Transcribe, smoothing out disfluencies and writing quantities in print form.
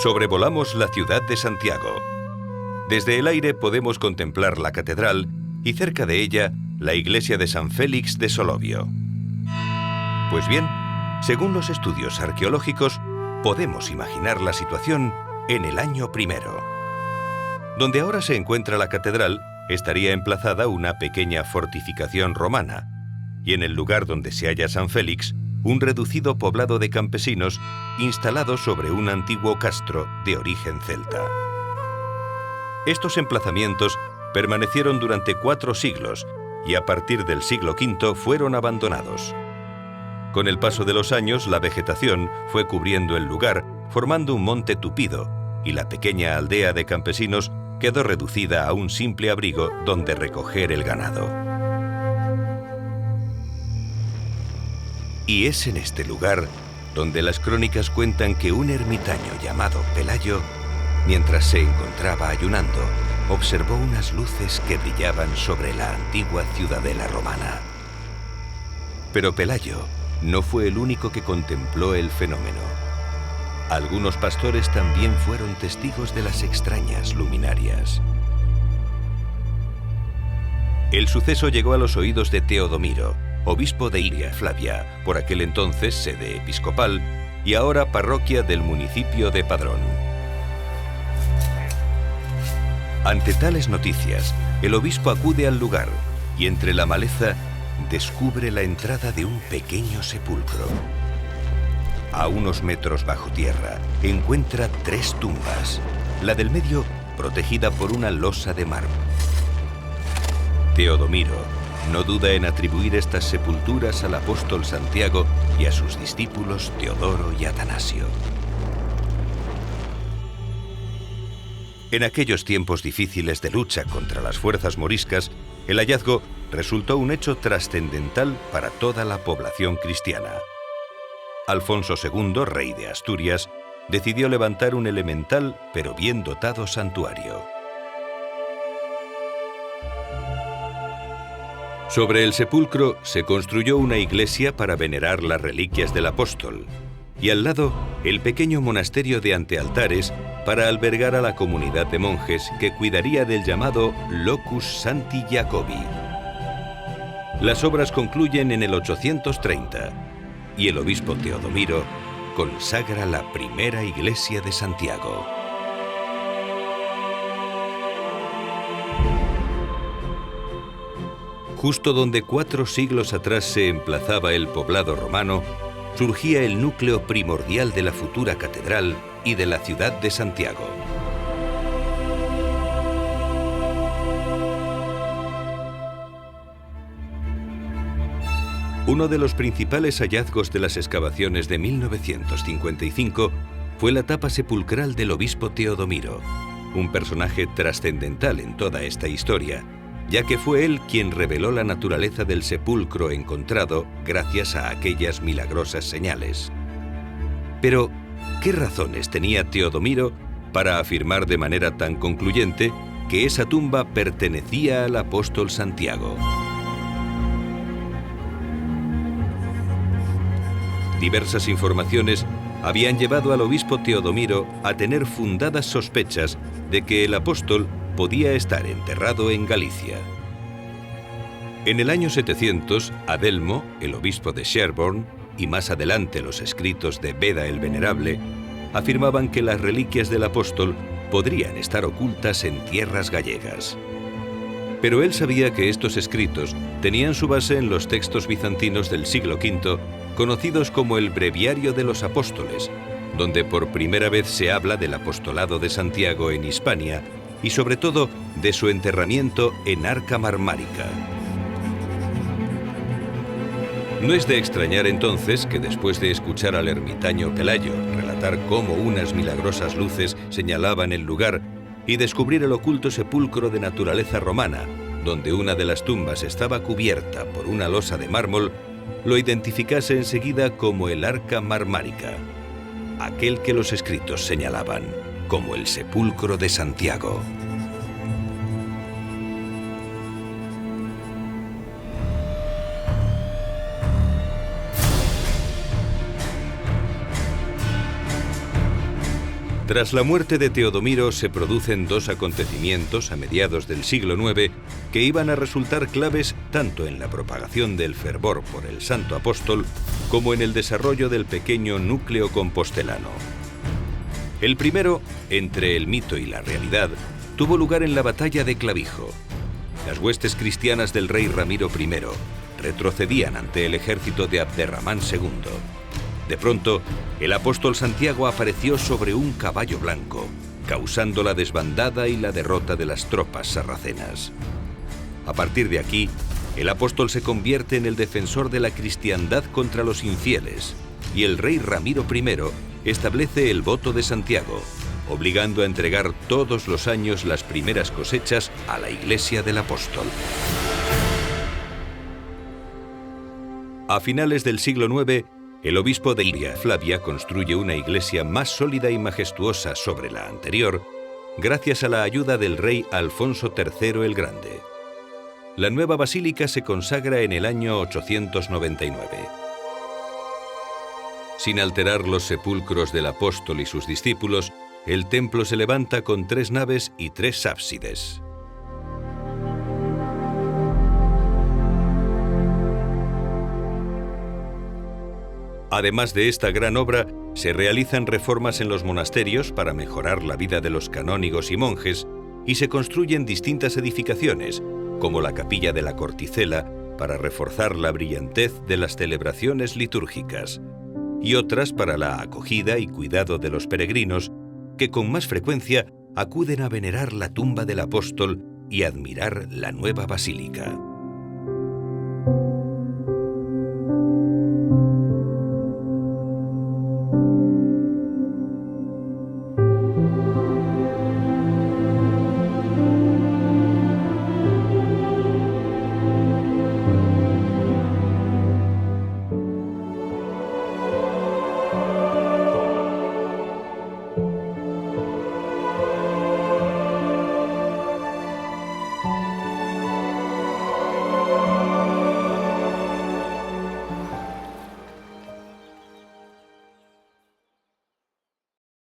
Sobrevolamos la ciudad de Santiago. Desde el aire podemos contemplar la catedral y cerca de ella la iglesia de San Félix de Solovio. Pues bien, según los estudios arqueológicos, podemos imaginar la situación en el año primero. Donde ahora se encuentra la catedral, estaría emplazada una pequeña fortificación romana, y en el lugar donde se halla San Félix, un reducido poblado de campesinos instalado sobre un antiguo castro de origen celta. Estos emplazamientos permanecieron durante 4 siglos y a partir del siglo V fueron abandonados. Con el paso de los años, la vegetación fue cubriendo el lugar, formando un monte tupido, y la pequeña aldea de campesinos quedó reducida a un simple abrigo donde recoger el ganado. Y es en este lugar donde las crónicas cuentan que un ermitaño llamado Pelayo, mientras se encontraba ayunando, observó unas luces que brillaban sobre la antigua ciudadela romana. Pero Pelayo no fue el único que contempló el fenómeno. Algunos pastores también fueron testigos de las extrañas luminarias. El suceso llegó a los oídos de Teodomiro, obispo de Iria Flavia, por aquel entonces sede episcopal y ahora parroquia del municipio de Padrón. Ante tales noticias, el obispo acude al lugar y entre la maleza descubre la entrada de un pequeño sepulcro. A unos metros bajo tierra encuentra 3 tumbas, la del medio protegida por una losa de mármol. Teodomiro no duda en atribuir estas sepulturas al apóstol Santiago y a sus discípulos Teodoro y Atanasio. En aquellos tiempos difíciles de lucha contra las fuerzas moriscas, el hallazgo resultó un hecho trascendental para toda la población cristiana. Alfonso II, rey de Asturias, decidió levantar un elemental pero bien dotado santuario. Sobre el sepulcro se construyó una iglesia para venerar las reliquias del apóstol, y al lado el pequeño monasterio de antealtares para albergar a la comunidad de monjes que cuidaría del llamado Locus Sancti Jacobi. Las obras concluyen en el 830 y el obispo Teodomiro consagra la primera iglesia de Santiago. Justo donde 4 siglos atrás se emplazaba el poblado romano, surgía el núcleo primordial de la futura catedral y de la ciudad de Santiago. Uno de los principales hallazgos de las excavaciones de 1955 fue la tapa sepulcral del obispo Teodomiro, un personaje trascendental en toda esta historia, ya que fue él quien reveló la naturaleza del sepulcro encontrado gracias a aquellas milagrosas señales. Pero, ¿qué razones tenía Teodomiro para afirmar de manera tan concluyente que esa tumba pertenecía al apóstol Santiago? Diversas informaciones habían llevado al obispo Teodomiro a tener fundadas sospechas de que el apóstol podía estar enterrado en Galicia. En el año 700, Adelmo, el obispo de Sherborne, y más adelante los escritos de Beda el Venerable, afirmaban que las reliquias del apóstol podrían estar ocultas en tierras gallegas. Pero él sabía que estos escritos tenían su base en los textos bizantinos del siglo V, conocidos como el Breviario de los Apóstoles, donde por primera vez se habla del apostolado de Santiago en Hispania y sobre todo de su enterramiento en Arca Marmárica. No es de extrañar entonces que después de escuchar al ermitaño Pelayo relatar cómo unas milagrosas luces señalaban el lugar y descubrir el oculto sepulcro de naturaleza romana, donde una de las tumbas estaba cubierta por una losa de mármol, lo identificase enseguida como el Arca Marmárica, aquel que los escritos señalaban como el sepulcro de Santiago. Tras la muerte de Teodomiro se producen dos acontecimientos a mediados del siglo IX que iban a resultar claves tanto en la propagación del fervor por el Santo Apóstol como en el desarrollo del pequeño núcleo compostelano. El primero, entre el mito y la realidad, tuvo lugar en la batalla de Clavijo. Las huestes cristianas del rey Ramiro I retrocedían ante el ejército de Abderramán II. De pronto, el apóstol Santiago apareció sobre un caballo blanco, causando la desbandada y la derrota de las tropas sarracenas. A partir de aquí, el apóstol se convierte en el defensor de la cristiandad contra los infieles, y el rey Ramiro I establece el voto de Santiago, obligando a entregar todos los años las primeras cosechas a la Iglesia del Apóstol. A finales del siglo IX, el obispo de Iria, Flavia, construye una iglesia más sólida y majestuosa sobre la anterior, gracias a la ayuda del rey Alfonso III el Grande. La nueva basílica se consagra en el año 899. Sin alterar los sepulcros del apóstol y sus discípulos, el templo se levanta con 3 naves y 3 ábsides. Además de esta gran obra, se realizan reformas en los monasterios para mejorar la vida de los canónigos y monjes y se construyen distintas edificaciones, como la capilla de la Corticela, para reforzar la brillantez de las celebraciones litúrgicas, y otras para la acogida y cuidado de los peregrinos, que con más frecuencia acuden a venerar la tumba del apóstol y admirar la nueva basílica.